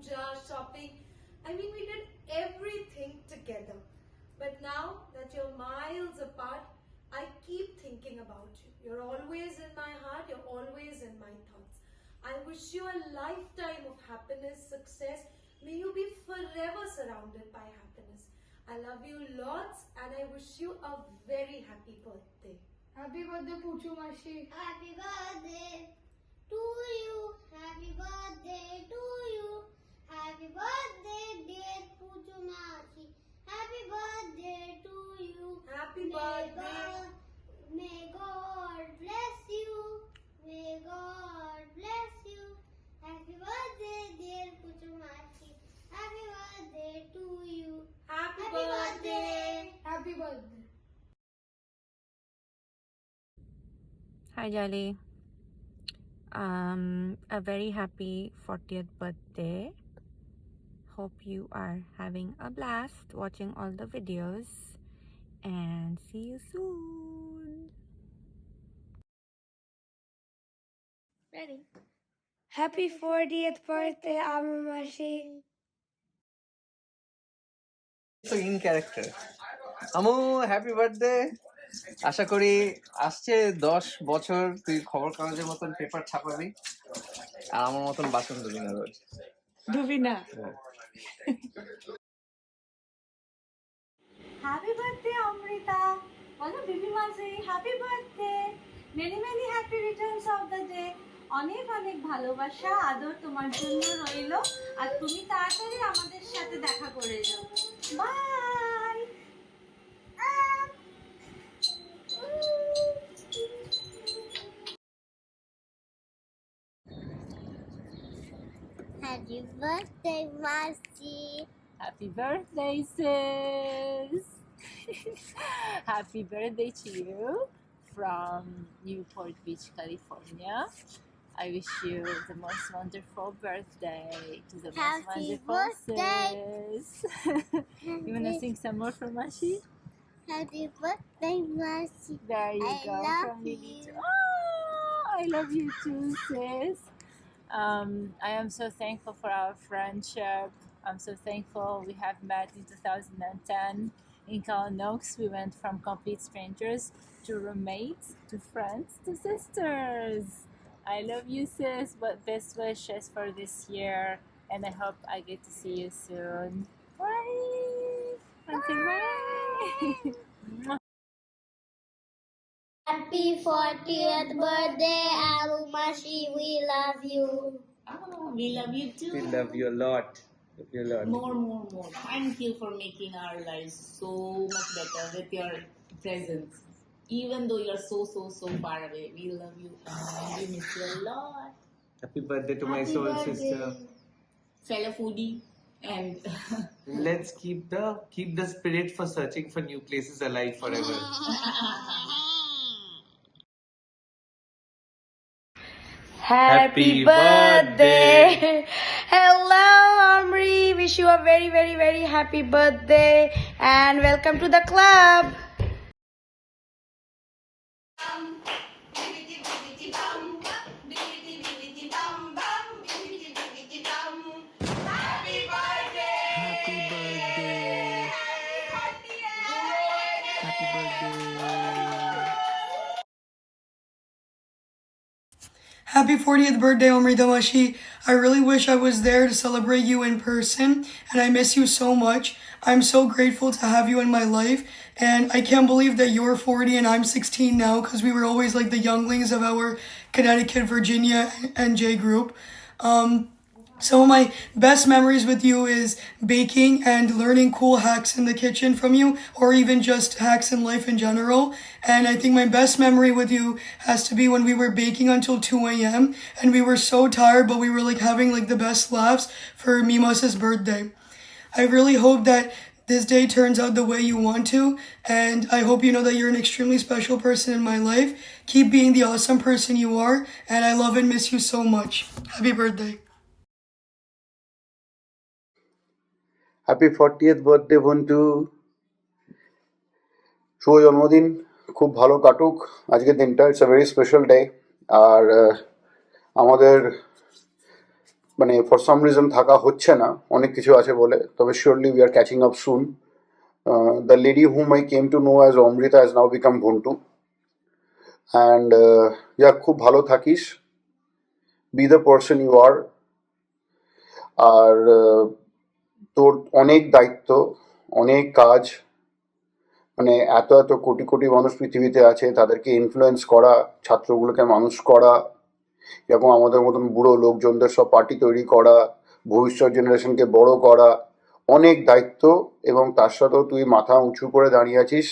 puja, shopping. I mean, we did everything together. But now that you're miles apart, I keep thinking about you. You're always in my heart, you're always in my thoughts. I wish you a lifetime of happiness, success. May you be forever surrounded by happiness. I love you lots and I wish you a very happy birthday. Happy birthday, Puchu Mashi. Happy birthday to you. Happy birthday to you. Happy birthday, dear Puchu Mashi. Happy birthday to you. Happy birthday. May God bless you. May God bless you. Happy birthday, dear Puchu Mashi. Happy birthday to you. Happy birthday. Happy birthday. Hi Jolly. A very happy 40th birthday. Hope you are having a blast watching all the videos and see you soon. Ready? Happy 40th birthday, Amu Mashi. So in character. Amu happy birthday. আশা করি আসছে 10 বছর তুই খবর কাগজের মতন paper ছাপাবি আর আমার মতন বাসন ধুবি না রোজ। ধুবি না? Happy birthday, Amrita. Bolo Bibi Masi, happy birthday. Many many happy returns of the day. অনেক অনেক ভালোবাসা আদর তোমার জন্য রইলো আর তুমি তাড়াতাড়ি আমাদের সাথে দেখা করে যাও। By. Happy birthday, Masi. Happy birthday, sis! Happy birthday to you from Newport Beach, California. I wish you the most wonderful birthday to the most Happy wonderful birthday. sis. You wanna sing some more for Mashi? Happy birthday, Masi. There you I go. love From Lily you. to I love you too, sis. I am so thankful for our friendship. I'm so thankful we have met in 2010 in Kalanox. We went from complete strangers to roommates to friends to sisters. I love you, sis, but best wishes for this year, and I hope I get to see you soon. Bye! Bye! Happy 40th birthday, Abu Mashi. We love you. Oh, we love you too. We love you a lot. Love you a lot. More. Thank you for making our lives so much better with your presence. Even though you're so far away, we love you and we miss you a lot. Happy birthday to my Happy soul birthday. sister. Fellow foodie and Let's keep the spirit for searching for new places alive forever. Happy birthday. Hello, Amri. Wish you a very, very, very happy birthday and welcome to the club. Happy birthday! Happy birthday! Happy 40th birthday, Amrita Mashi. I really wish I was there to celebrate you in person, and I miss you so much. I'm so grateful to have you in my life, and I can't believe that you're 40 and I'm 16 now, because we were always like the younglings of our Connecticut, Virginia, and J group. Some of my best memories with you is baking and learning cool hacks in the kitchen from you, or even just hacks in life in general. And I think my best memory with you has to be when we were baking until 2 a.m. and we were so tired, but we were like having like the best laughs for Mimas' birthday. I really hope that this day turns out the way you want to, and I hope you know that you're an extremely special person in my life. Keep being the awesome person you are, and I love and miss you so much. Happy birthday. Happy 40th birthday বন্ধু, শুভ জন্মদিন, খুব ভালো কাটুক আজকের দিনটা। It's a very special day. আর আমাদের মানে ফর সাম রিজন থাকা হচ্ছে না, অনেক কিছু আছে বলে, তবে surely we are catching up soon. The lady whom I came to know as Amrita has now become Bhontu. And খুব ভালো থাকিস, be the person you are. আর তোর অনেক দায়িত্ব, অনেক কাজ, মানে এত এত কোটি কোটি মানুষ পৃথিবীতে আছে, তাদেরকে ইনফ্লুয়েন্স করা, ছাত্রগুলোকে মানুষ করা, এরকম আমাদের মতন বুড়ো লোকজনদের সব পার্টি তৈরি করা, ভবিষ্যৎ জেনারেশনকে বড় করা, অনেক দায়িত্ব। এবং তার সাথেও তুই মাথা উঁচু করে দাঁড়িয়ে আছিস,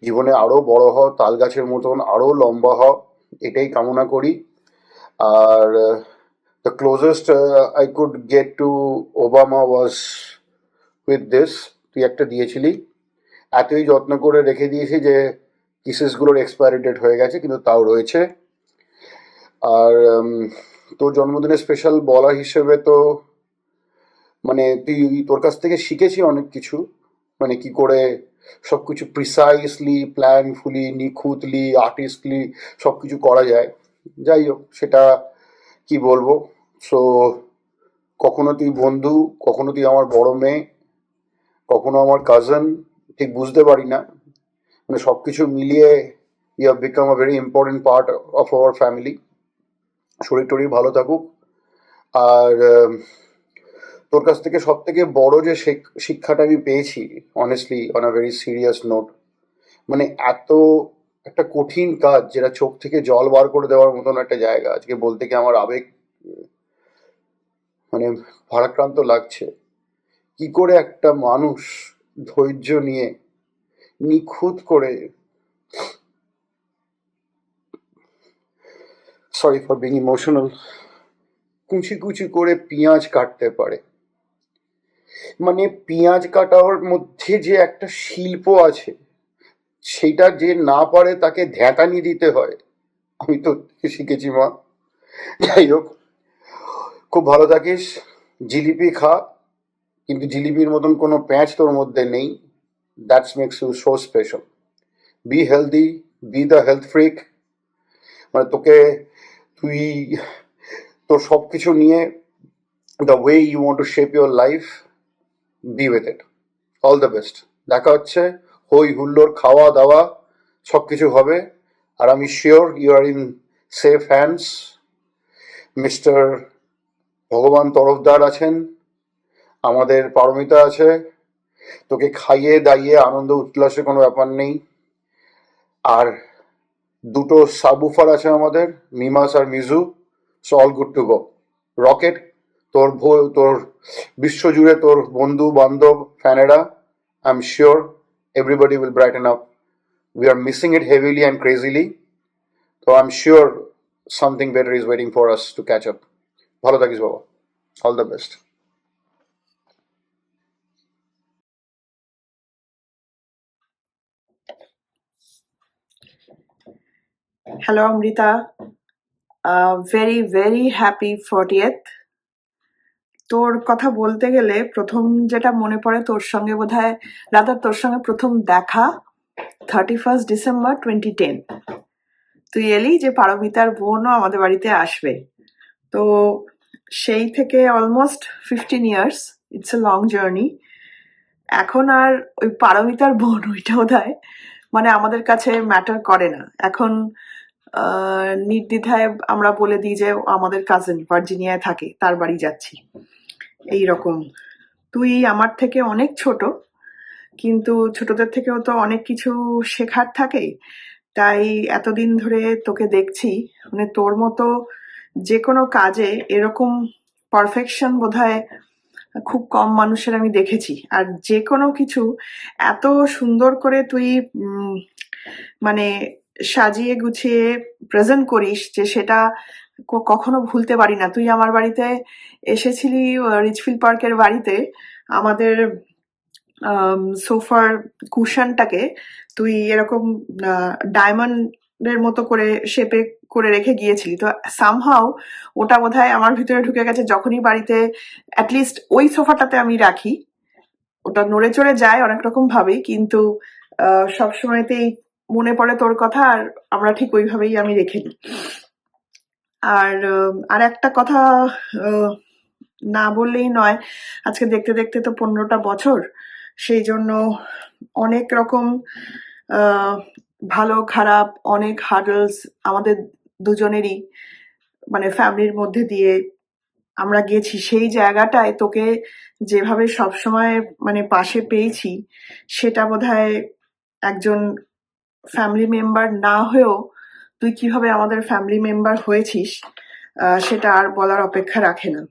জীবনে আরও বড় হ, তাল গাছের মতন আরও লম্বা হ, এটাই কামনা করি। আর the closest I could get to Obama was with this, তুই একটা দিয়েছিলি, এতই যত্ন করে রেখে দিয়েছি যে কিসেসগুলোর এক্সপায়ারি ডেট হয়ে গেছে, কিন্তু তাও রয়েছে। আর তোর জন্মদিনে স্পেশাল বলার হিসেবে তো মানে তোর কাছ থেকে শিখেছি অনেক কিছু, মানে কি করে সব কিছু প্রিসাইসলি, প্ল্যানফুলি, নিখুঁতলি, আর্টিস্টলি সব কিছু করা যায়। যাই হোক, সেটা কি বলবো। সো কখনো তুই বন্ধু, কখনো তুই আমার বড় মেয়ে, কখনো আমার কাজিন, ঠিক বুঝতে পারি না, মানে সব কিছু মিলিয়ে you have become a very important part of our family. শরীর টরীর ভালো থাকুক। আর তোর কাছ থেকে সব থেকে বড় যে শিক্ষাটা আমি পেয়েছি, honestly on a very serious note, মানে এত একটা কঠিন কাজ যেটা চোখ থেকে জল বার করে দেওয়ার মতন একটা জায়গা, আজকে বলতে গিয়ে আমার আবেগ মানে ভারাক্রান্ত লাগছে। কি করে একটা মানুষ ধৈর্য নিয়ে নিখুঁত করে, সরি ফর বিং ইমোশনাল, কুচি কুচি করে পেঁয়াজ কাটতে পারে। মানে পেঁয়াজ কাটার মধ্যে যে একটা শিল্প আছে, সেটা যে না পারে তাকে ধ্যাতানি দিতে হয়। আমি তো শিখেছি মা। যাই হোক, খুব ভালো থাকিস, জিলিপি খা, কিন্তু জিলিপির মতন কোনো প্যাঁচ তোর মধ্যে নেই। That's makes you so special. Be healthy, be the health freak, মানে তুই তোর সব কিছু নিয়ে the way you want to shape your life, be with it. All the best. দেখা হচ্ছে, হই হুল্লোড়, খাওয়া দাওয়া সব কিছু হবে। আর আমি sure you are in safe hands. Mister Bhagaban Tarafdar আছেন, আমাদের পারমিতা আছে, তোকে খাইয়ে দাইয়ে আনন্দ উল্লাসের কোনো ব্যাপার নেই। আর দুটো সাবউফার আছে আমাদের, মিমাস আর Miju, so all good to go. Rocket, তোর বিশ্বজুড়ে তোর বন্ধু বান্ধব ফ্যানেরা, I am sure everybody will brighten up. We are missing it heavily and crazily, so I'm sure something better is waiting for us to catch up. ভালো থাকিস বাবা, all the best. Hello, Amrita. Very, very happy 40th. তোর কথা বলতে গেলে প্রথম যেটা মনে পড়ে তোর সঙ্গে বোধহয় তোর সঙ্গে প্রথম দেখা 31st December 2010। তুই এলি যে পারমিতার বোনও আমাদের বাড়িতে আসবে, তো সেই থেকে almost 15 years, it's a long journey. এখন আর ওই পারমিতার বোন ওইটা বোধহয় মানে আমাদের কাছে ম্যাটার করে না এখন। নির্দ্বিধায় আমরা বলে দিই যে আমাদের কাজিন ভার্জিনিয়ায় থাকে, তার বাড়ি যাচ্ছি, এই রকম। তুই আমার থেকে অনেক ছোট, কিন্তু ছোটদের থেকেও তো অনেক কিছু শেখার থাকে, তাই এতদিন ধরে তোকে দেখছি, মানে তোর মতো যে কোনো কাজে এরকম পারফেকশন বোধহয় খুব কম মানুষের আমি দেখেছি। আর যে কোনো কিছু এত সুন্দর করে তুই মানে সাজিয়ে গুছিয়ে প্রেজেন্ট করিস যে সেটা কখনো ভুলতে পারি না। তুই আমার বাড়িতে এসেছিলি, রিচফিল্ড পার্কের বাড়িতে, আমাদের সোফার কুশনটাকে তুই এরকম ডায়মন্ডের মতো করে শেপে করে রেখে গিয়েছিলি, তো সামহাও ওটা বোধহয় আমার ভিতরে ঢুকে গেছে। যখনই বাড়িতে অ্যাটলিস্ট ওই সোফাটাতে আমি রাখি, ওটা নড়ে চড়ে যায় অনেক রকম ভাবেই, কিন্তু সবসময়তেই মনে পড়ে তোর কথা, আর আমরা ঠিক ওইভাবেই আমি রেখে দিই। আর একটা কথা না বললেই নয়। আজকে দেখতে দেখতে তো 15টা বছর, সেই জন্য অনেক রকম ভালো খারাপ অনেক হার্ডলস আমাদের দুজনেরই মানে ফ্যামিলির মধ্যে দিয়ে আমরা গেছি। সেই জায়গাটায় তোকে যেভাবে সবসময় মানে পাশে পেয়েছি, সেটা বোধহয় একজন ফ্যামিলি মেম্বার না হয়েও তুই কিভাবে আমাদের ফ্যামিলি মেম্বার হয়েছিস সেটা আর বলার অপেক্ষা রাখে না।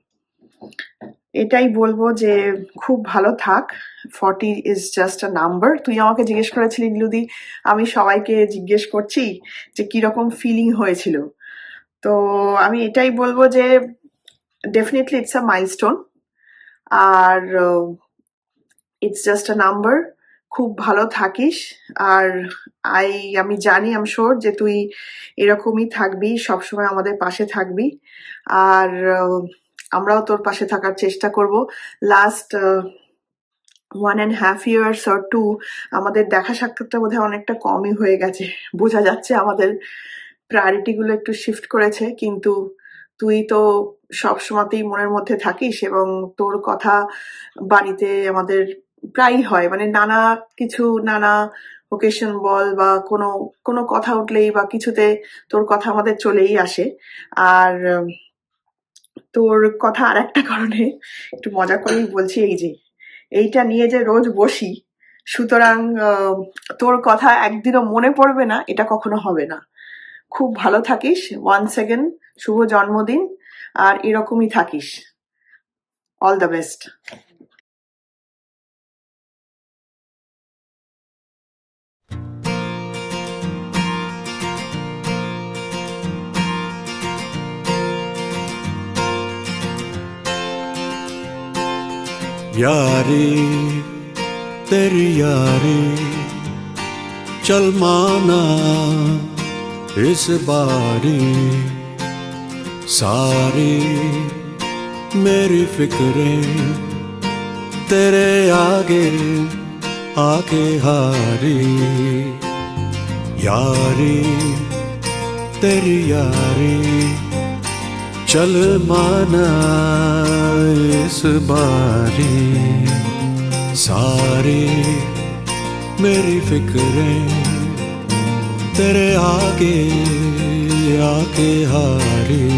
এটাই বলবো যে খুব ভালো থাক। 40 ইজ জাস্ট আ নাম্বার। তুই আমাকে জিজ্ঞেস করেছিলি নীলুদি, আমি সবাইকে জিজ্ঞেস করছি যে কিরকম ফিলিং হয়েছিল। তো আমি এটাই বলবো যে ডেফিনেটলি ইটস আ মাইলস্টোন, আর ইটস জাস্ট আ নাম্বার। খুব ভালো থাকিস। আর আমি জানি আই এম শিওর যে তুই এরকমই থাকবি, সবসময় আমাদের পাশে থাকবি। আর আমরাও তোর পাশে থাকার চেষ্টা করব। লাস্ট 1.5 years or 2 আমাদের দেখা সাক্ষাৎটা বোধহয় অনেকটা কমই হয়ে গেছে। বোঝা যাচ্ছে আমাদের প্রায়োরিটি গুলো একটু শিফট করেছে, কিন্তু তুই তো সবসময়তেই মনের মধ্যে থাকিস এবং তোর কথা বাড়িতে আমাদের প্রায়ই হয়, মানে নানা কিছু নানা ওকেশন বল বা কোনো কোনো কথা উঠলেই বা কিছুতে তোর কথা আমাদের চলেই আসে। আর তোর কথা আর একটা কারণে একটু মজা করেই বলছি, এই যে এইটা নিয়ে যে রোজ বসি, সুতরাং তোর কথা একদিনও মনে পড়বে না এটা কখনো হবে না। খুব ভালো থাকিস। ওয়ান্স সেকেন্ড শুভ জন্মদিন, আর এরকমই থাকিস। All the best. यारी तेरी यारी चल माना इस बारी, सारी मेरी फिक्रें तेरे आगे आके हारी। यारी तेरी यारी चल माना इस बारी, सारी मेरी फिक्रें तेरे आगे आके हारी।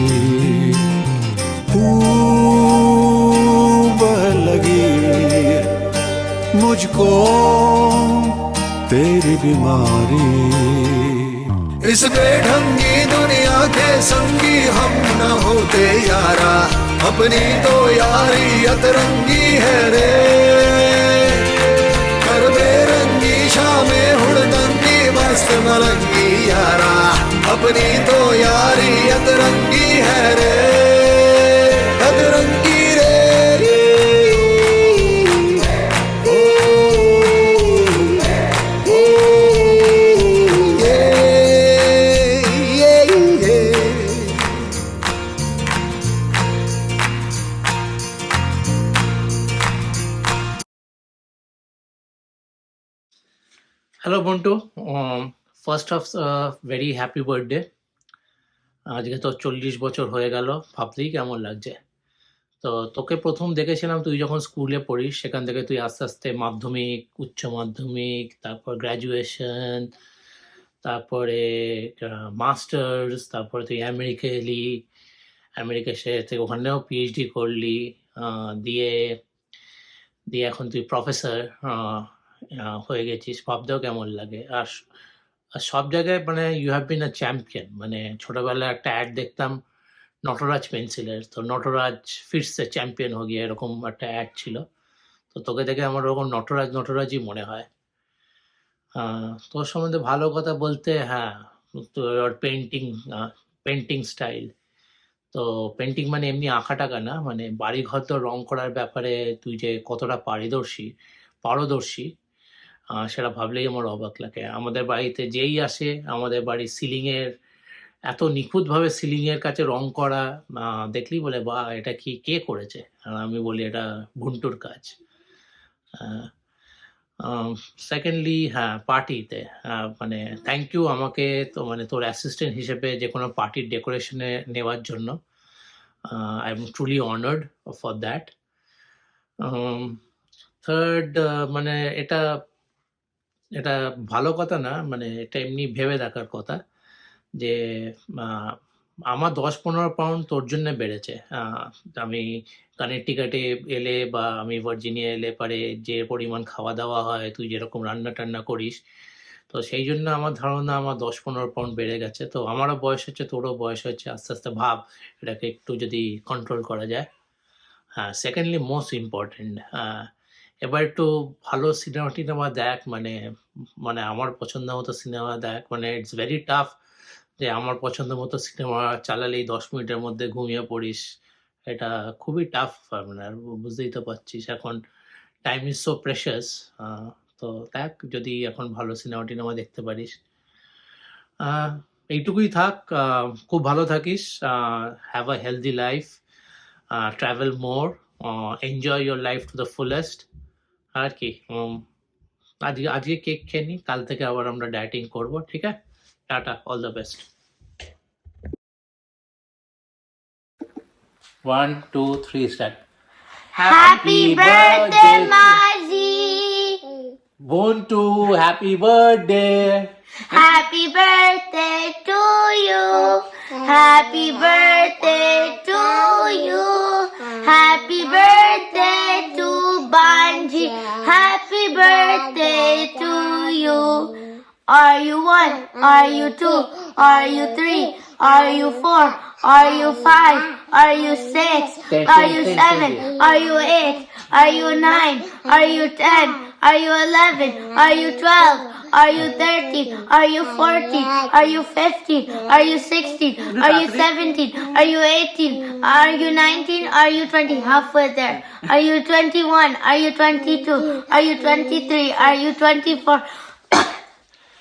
बह लगी मुझको तेरी बीमारी, इस बेढंगी दुनिया के संगी हम न होते यारा, अपनी तो यारी अतरंगी है रे। कर बेरंगी शामें हुड़दंगी मस्त मलंगी यारा, अपनी तो यारी अतरंगी है रे, Atrangi Re. Hello Bontu, first of very happy birthday. আজকে তো 40 বছর হয়ে গেল, ভাবতেই কেমন লাগছে। তো তোকে প্রথম দেখেছিলাম তুই যখন স্কুলে পড়িস, সেখান থেকে তুই আস্তে আস্তে মাধ্যমিক, উচ্চ মাধ্যমিক, তারপর গ্র্যাজুয়েশন, তারপরে মাস্টার্স, তারপরে তুই আমেরিকা এলি, আমেরিকা সে থেকে ওখানেও পিএইচডি করলি, দিয়ে দিয়ে এখন তুই প্রফেসর হয়ে গেছিস। ভাবতেও কেমন লাগে। আর সব জায়গায় মানে you have been a champion. মানে ছোটবেলায় একটা অ্যাড দেখতাম নটরাজ পেন্সিলের, তো নটরাজ ফিরসে চ্যাম্পিয়ন হয়ে গিয়ে এরকম একটা অ্যাড ছিল। তো তোকে দেখে আমার ওরকম নটরাজই মনে হয়। তোর সম্বন্ধে ভালো কথা বলতে, হ্যাঁ, তোর পেন্টিং স্টাইল। তো পেন্টিং মানে এমনি আঁকা টাকা না, মানে বাড়ি ঘর তো রং করার ব্যাপারে তুই যে কতটা পারদর্শী সেটা ভাবলেই আমার অবাক লাগে। আমাদের বাড়িতে যেই আসে, আমাদের বাড়ির সিলিংয়ের এত নিখুঁতভাবে সিলিংয়ের কাছে রং করা দেখলেই বলে, বা এটা কে করেছে? আর আমি বলি এটা ভুন্টুর কাজ। সেকেন্ডলি, হ্যাঁ, পার্টিতে মানে থ্যাংক ইউ আমাকে তো মানে তোর অ্যাসিস্ট্যান্ট হিসেবে যে কোনো পার্টির ডেকোরেশনে নেওয়ার জন্য। I'm truly honored for that. Third, মানে এটা এটা ভালো কথা না, মানে এটা এমনি ভেবে দেখার কথা যে আহ, আমার 10-15 পাউন্ড তোর জন্য বেড়েছে। আমি কানেকটিকাটে এলে বা আমি ভার্জিনিয়া এলে পারে যে পরিমাণ খাওয়া দাওয়া হয়, তুই যেরকম রান্না টান্না করিস, তো সেই জন্য আমার ধারণা আমার 10-15 পাউন্ড বেড়ে গেছে। তো আমারও বয়স হচ্ছে, তোরও বয়স হচ্ছে, আস্তে আস্তে ভাব এটাকে একটু যদি কন্ট্রোল করা যায়। হ্যাঁ, সেকেন্ডলি মোস্ট ইম্পর্টেন্ট, এবার একটু ভালো সিনেমা টিনেমা দেখ, মানে মানে আমার পছন্দ মতো সিনেমা দেখ। মানে ইটস ভেরি টাফ যে আমার পছন্দ মতো সিনেমা চালালেই 10 মিনিটের মধ্যে ঘুমিয়ে পড়িস, এটা খুবই টাফ। মানে আর বুঝতেই তো পারছিস এখন টাইম ইজ সো প্রেশাস। তো দেখ যদি এখন ভালো সিনেমা টিনেমা দেখতে পারিস। এইটুকুই থাক, খুব ভালো থাকিস, have a healthy life, travel more, enjoy your life to the fullest. আর কি, আজকে কেক খেয়ে নি, কাল থেকে আবার আমরা ডায়েটিং করব, ঠিক আছে? Tata, all the best. 1 2 3 start. Happy birthday, Mazi. Bontu, happy birthday. Happy birthday to you. Happy birthday to you. Happy birthday to Banji. Happy birthday to you. Are you 1? Are you 2? Are you 3? Are you 4? Are you 5? Are you 6? Are you 7? Are you 8? Are you 9? Are you 10? Are you 11? Are you 12? Are you 13? Are you 14? Are you 15? Are you 16? Are you 17? Are you 18? Are you 19? Are you 20? Halfway there. Are you 21? Are you 22? Are you 23? Are you 24?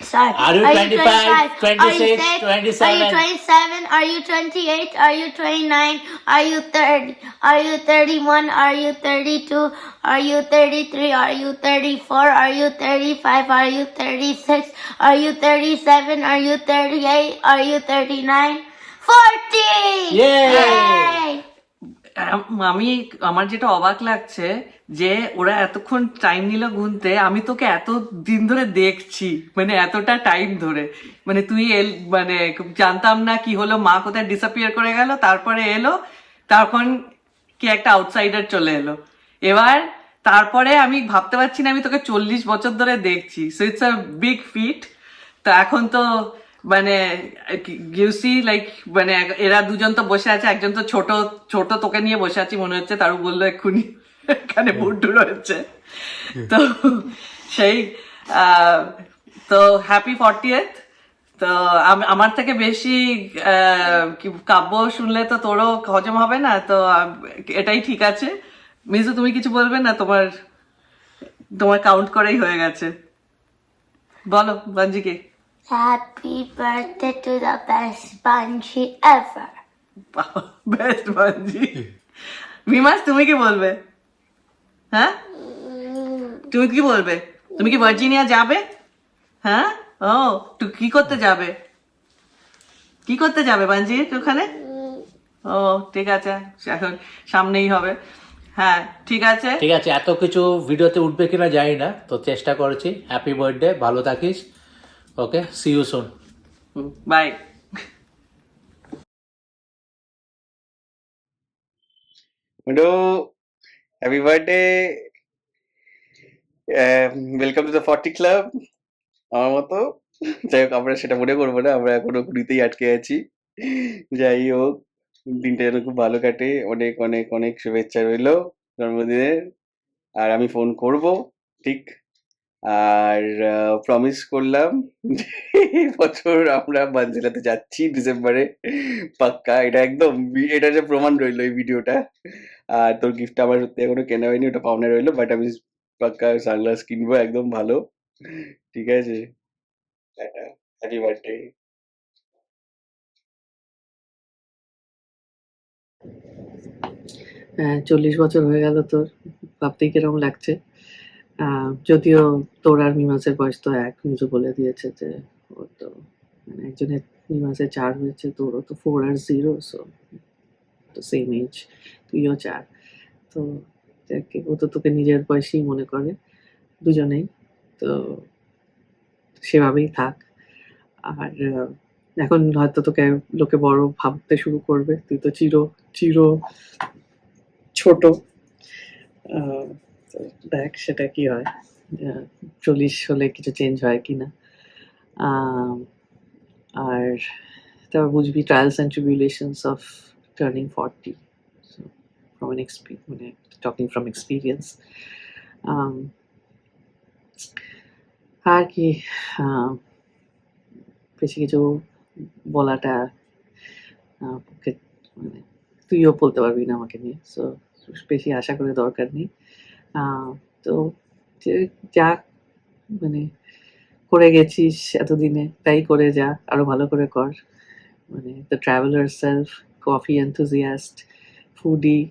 Sorry. Are you 25, 26, 27? Are you 27? Are you 28? Are you 29? Are you 30? Are you 31? Are you 32? Are you 33? Are you 34? Are you 35? Are you 36? Are you 37? Are you 38? Are you 39? 40! Yay! আমি আমার যেটা অবাক লাগছে যে ওরা এতক্ষণ time নিল গুনতে, আমি তোকে এত দিন ধরে দেখছি, মানে এতটা টাইম ধরে, মানে তুই মানে জানতাম না কি হলো, মা কোথায় ডিসঅ্যাপিয়ার করে গেল, তারপরে এলো, তখন কি একটা আউটসাইডার চলে এলো, এবার তারপরে আমি ভাবতে পারছি না আমি তোকে 40 বছর ধরে দেখছি, so it's a big feat. তো এখন তো মানে ইউসি লাইক মানে এরা দুজন তো বসে আছে, একজন তো ছোট ছোট তোকে নিয়ে বসে আছি মনে হচ্ছে, তারও বললো এক্ষুনি এখানে বুড্ডু রয়েছে, তো সেই তো হ্যাপি 40th। তো আমার থেকে বেশি কাব্য শুনলে তো তোরও হজম হবে না, তো এটাই ঠিক আছে। মিজু তুমি কিছু বলবে না? তোমার কাউন্ট করেই হয়ে গেছে, বলো বাঞ্জিকে। Happy birthday to the best Banji ever. Best Banji. Mimas তুমি কি বলবে? হ্যাঁ তুমি কি বলবে? তুমি কি ভার্জিনিয়া যাবে? হ্যাঁ, ও তুই কি করতে যাবে? কি করতে যাবে বাঞ্জি ওখানে? ও ঠিক আছে, এখন সামনেই হবে। হ্যাঁ ঠিক আছে, ঠিক আছে, এত কিছু ভিডিওতে উঠবে কিনা জানি না, তো চেষ্টা করেছি। হ্যাপি বার্থডে, ভালো থাকিস। Okay, see you soon, bye. Happy birthday, welcome to the 40 club. আমার মতো, যাই হোক আমরা সেটা মনে করবো না, আমরা এখনো কুড়িতেই আটকে আছি। যাই হোক, দিনটা যেন খুব ভালো কাটে, অনেক অনেক অনেক শুভেচ্ছা রইলো জন্মদিনের। আর আমি ফোন করব ঠিক, আর প্রমিস করলাম যে এই বছর আমরা বানজিলাতে যাচ্ছি ডিসেম্বরে, পাক্কা। এটা একদম এটা যে প্রমাণ রইলো এই ভিডিওটা। আর তোর গিফট আমার সত্যি এখনো কেনা হয়নি, ওটা পাওনা রইলো, বাট আমি পাক্কা সানগ্লাস কিনবো একদম ভালো, ঠিক আছে? Happy birthday. হ্যাঁ 40 বছর হয়ে গেল তোর, ভাবতেই কিরকম লাগছে। যদিও তোর আর মিমাসের বয়স তো এক, মিজু বলে দিয়েছে যে ওর তো মানে একজনের মিমাসের 4 হয়েছে, তোরও তো 4 আর 0, সো তো সেম এজ, তুইও 4। তো যাকে, ও তো তোকে নিজের বয়সেই মনে করে, দুজনেই। তো সেভাবেই থাক। আর এখন হয়তো তোকে লোকে বড় ভাবতে শুরু করবে, তুই তো চির চির ছোট। তো দেখ সেটা কি হয়, 40 হলে কিছু চেঞ্জ হয় কিনা। আর তারপর বুঝবি trials and tribulations of turning 40, from an মানে talking from experience. আর কি, বেশি কিছু বলাটা পক্ষে, মানে তুইও বলতে পারবি না আমাকে নিয়ে, সো বেশি আশা করে দরকার নেই। তো যা মানে করে গেছিস এতদিনে, তাই করে যা, আরো ভালো করে কর। মানে the traveller self, coffee enthusiast, foodie,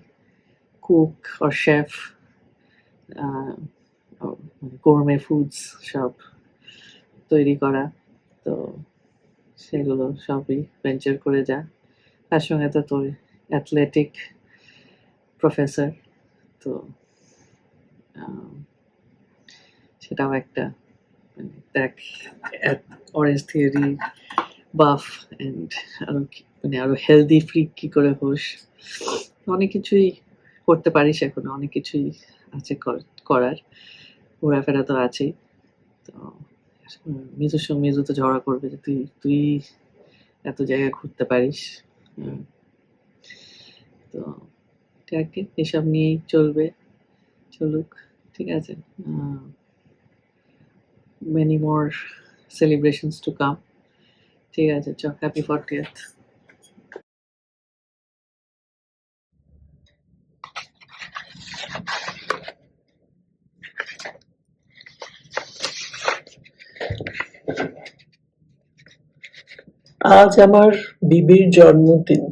cook or chef, gourmet foods সব তৈরি করা, তো সেগুলো সবই ভেঞ্চার করে যা। তার সঙ্গে তো তোর অ্যাথলেটিক প্রফেসর, তো সেটাও একটা, মানে দেখ অরেঞ্জ থিওরি বাফ অ্যান্ড আরো মানে আরো হেলদি ফ্রিক কি করে হোস, অনেক কিছুই করতে পারিস, এখনো অনেক কিছুই আছে করার, ঘোরাফেরা তো আছেই। তো মিজুর সঙ্গে মিজু তো ঝগড়া করবে যে তুই এত জায়গায় ঘুরতে পারিস। তো ঠিক এসব নিয়েই চলুক, ঠিক আছে। Many more celebrations to come, ঠিক আছে। চ, হ্যাপি 40th। আজ আমার বিবির জন্মদিন,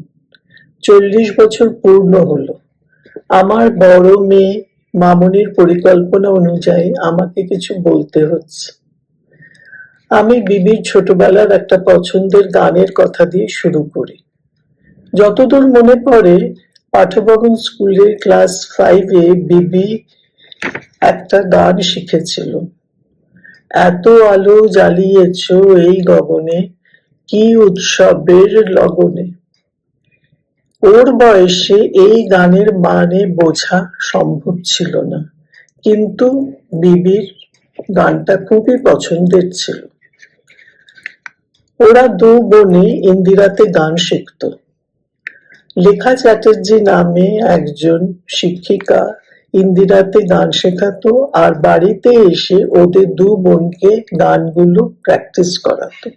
40 বছর পূর্ণ হলো। আমার বড় মেয়ে মামনির পরিকল্পনা অনুযায়ী আমাকে কিছু বলতে হচ্ছে। আমি বিবির ছোটবেলার একটা পছন্দের গানের কথা দিয়ে শুরু করি। যতদূর মনে পড়ে, পাঠভবন স্কুলের ক্লাস 5-এ বিবি একটা গান শিখেছিল। এত আলো জ্বালিয়েছ এই গগনে, কি উৎসবের লগনে। ওর বয়সে এই গানের মানে বোঝা সম্ভব ছিল না, কিন্তু বিবির গানটা খুবই পছন্দের ছিল। ওরা 2 বোনে ইন্দিরাতে গান শিখত। লেখা চ্যাটার্জি নামে একজন শিক্ষিকা ইন্দিরাতে গান শেখাতো আর বাড়িতে এসে ওদের 2 বোনকে গানগুলো প্র্যাকটিস করাতো।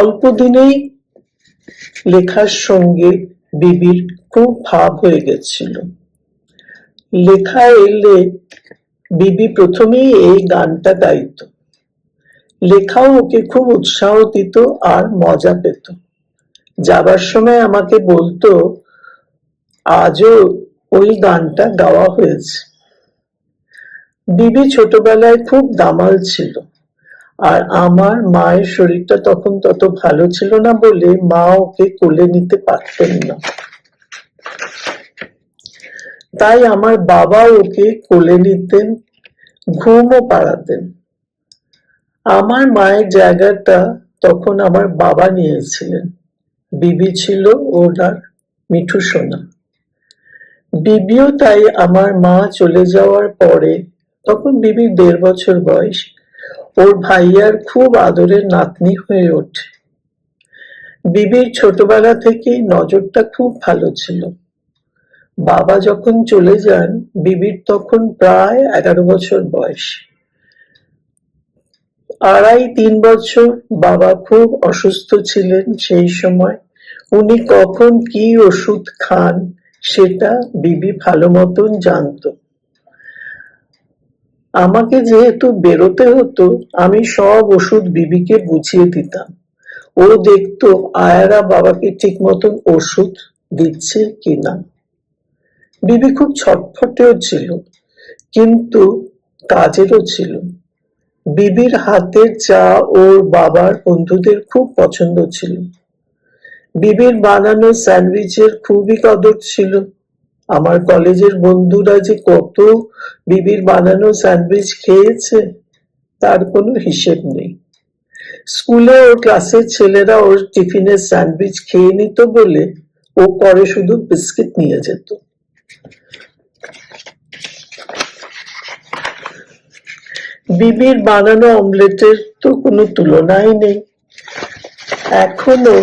অল্প দিনেই লেখার সঙ্গে বিবির খুব ভাব হয়ে গেছিল। লেখা এলে বিবি প্রথমেই এই গানটা গাইত। লেখাও ওকে খুব উৎসাহ দিত আর মজা পেত। যাবার সময় আমাকে বলতো, আজও ওই গানটা গাওয়া হয়েছে। বিবি ছোটবেলায় খুব দামাল ছিল, আর আমার মায়ের শরীরটা তখন তত ভালো ছিল না বলে মা ওকে কোলে নিতে পারতেন না। তাই আমার বাবা ওকে কোলে নিতেন, ঘুমও পাড়াতেন। আমার মায়ের জায়গাটা তখন আমার বাবা নিয়েছিলেন। বিবি ছিল ওনার মিঠু সোনা। বিবিও তাই আমার মা চলে যাওয়ার পরে, তখন বিবির 1.5 বছর বয়স, ওর ভাইয়ার খুব আদরের নাতনি হয়ে ওঠে। বিবির ছোটবেলা থেকেই নজরটা খুব ভালো ছিল। বাবা যখন চলে যান, বিবির তখন প্রায় 11 বছর বয়স। 2.5-3 বছর বাবা খুব অসুস্থ ছিলেন সেই সময়। উনি কখন কি ওষুধ খান সেটা বিবি ভালো মতন জানতো। আমাকে যেহেতু বেরোতে হতো, আমি সব ওষুধ বিবিকে বুঝিয়ে দিতাম। ও দেখতো আয়ারা বাবাকে ঠিক মতন ওষুধ দিচ্ছে কিনা। বিবি খুব ছটফটেও ছিল, কিন্তু কাজেরও ছিল। বিবির হাতের চা ওর বাবার বন্ধুদের খুব পছন্দ ছিল। বিবির বানানো স্যান্ডউইচের খুবই কদর ছিল। আমার কলেজের বন্ধুরা যে কত বিবির বানানো স্যান্ডউইচ খেয়েছে তার কোনো হিসেব নেই। স্কুলে ওর ক্লাসের ছেলেরা ওর টিফিনের স্যান্ডউইচ খেয়ে নিত বলে ও পরে শুধু বিস্কিট নিয়ে যেত। বিবির বানানো অমলেটের তো কোনো তুলনাই নেই। এখনো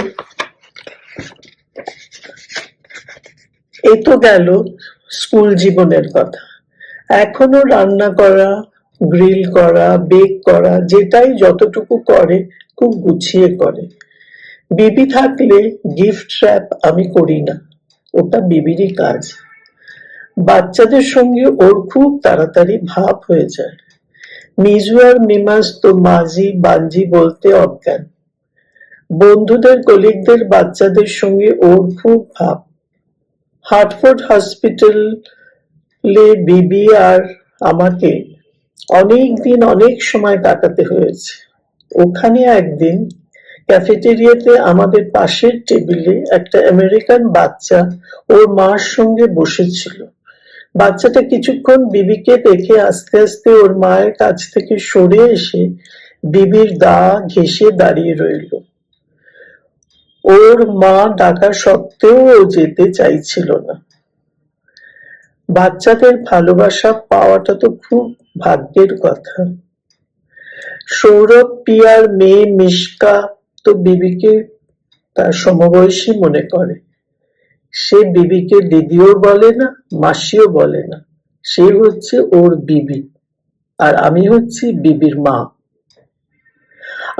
এ তো গেল স্কুল জীবনের কথা। এখনো রান্না করা, গ্রিল করা, বেক করা, যেটাই যতটুকু করে খুব গুছিয়ে করে। বিবি থাকলে গিফট র্যাপ আমি করি না, ওটা বিবিরই কাজ। বাচ্চাদের সঙ্গে ওর খুব তাড়াতাড়ি ভাব হয়ে যায়। মিজু আর মিমাস তো মাঝি বাঞ্জি বলতে অজ্ঞান। বন্ধুদের কলিগদের বাচ্চাদের সঙ্গে ওর খুব ভাব। হার্টফোর্ড হসপিটালে বিবি আর আমাকে অনেক দিন অনেক সময় কাটাতে হয়েছে। ওখানে একদিন ক্যাফেটেরিয়াতে আমাদের পাশের টেবিলে একটা আমেরিকান বাচ্চা ওর মার সঙ্গে বসেছিল। বাচ্চাটা কিছুক্ষণ বিবিকে দেখে আস্তে আস্তে ওর মায়ের কাছ থেকে সরে এসে বিবির গা ঘেঁষে দাঁড়িয়ে রইল। ওর মা ডাকা সত্ত্বেও ও যেতে চাইছিল না। বাচ্চাদের ভালোবাসা পাওয়াটা তো খুব ভাগ্যের কথা। সৌরভ পিয়ার মেয়ে মিশকা তো বিবিকে তার সমবয়সী মনে করে। সে বিবিকে দিদিও বলে না, মাসিও বলে না। সে হচ্ছে ওর বিবি, আর আমি হচ্ছি বিবির মা।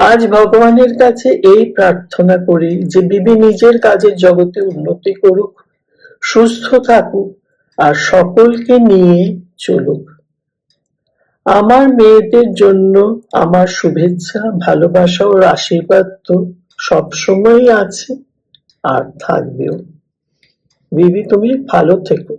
আজ ভগবানের কাছে এই প্রার্থনা করি যে বিবি নিজের কাজের জগতে উন্নতি করুক, সুস্থ থাকুক আর সকলকে নিয়ে চলুক। আমার মেয়েদের জন্য আমার শুভেচ্ছা, ভালোবাসা ও আশীর্বাদ তো সবসময়ই আছে আর থাকবেও। বিবি, তুমি ভালো থেকো।